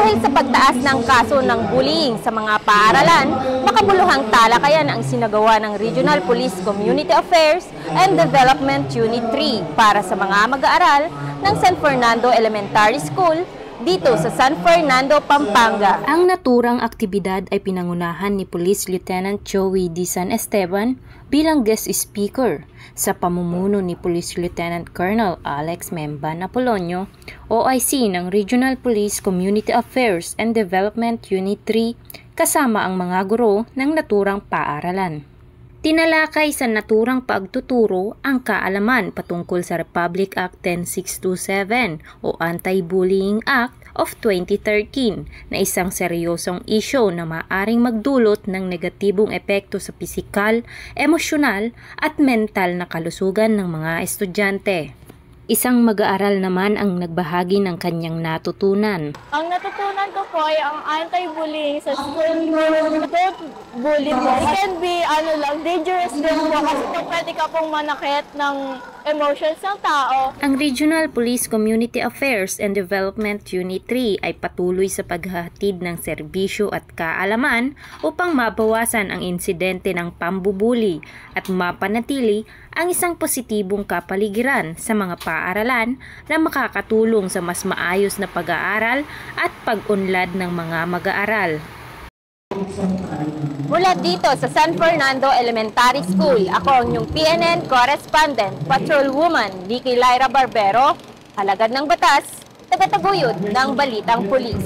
Dahil sa pagtaas ng kaso ng bullying sa mga paaralan, makabuluhang talakayan ang sinagawa ng Regional Police Community Affairs and Development Unit 3 para sa mga mag-aaral ng San Fernando Elementary School dito sa San Fernando, Pampanga. Ang naturang aktibidad ay pinangunahan ni Police Lieutenant Joey D. San Esteban bilang guest speaker sa pamumuno ni Police Lieutenant Colonel Alex Memban Apolonio, OIC ng Regional Police Community Affairs and Development Unit 3 kasama ang mga guro ng naturang paaralan. Tinalakay sa naturang pagtuturo ang kaalaman patungkol sa Republic Act 10627 o Anti-Bullying Act of 2013 na isang seryosong isyu na maaaring magdulot ng negatibong epekto sa pisikal, emosyonal at mental na kalusugan ng mga estudyante. Isang mag-aaral naman ang nagbahagi ng kanyang natutunan. Ang natutunan ko po ay ang anti-bullying sa school. Don't bully po. It can be dangerous din po kasi po pwede ka pong manakit ng emotions ng tao. Ang Regional Police Community Affairs and Development Unit 3 ay patuloy sa paghahatid ng serbisyo at kaalaman upang mabawasan ang insidente ng pambubuli at mapanatili ang isang positibong kapaligiran sa mga paaralan na makakatulong sa mas maayos na pag-aaral at pag-unlad ng mga mag-aaral. Mula dito sa San Fernando Elementary School, ako ang inyong PNN Correspondent, Patrolwoman Vicky Lyra Barbero, alagad ng batas, tagataguyod ng Balitang Pulis.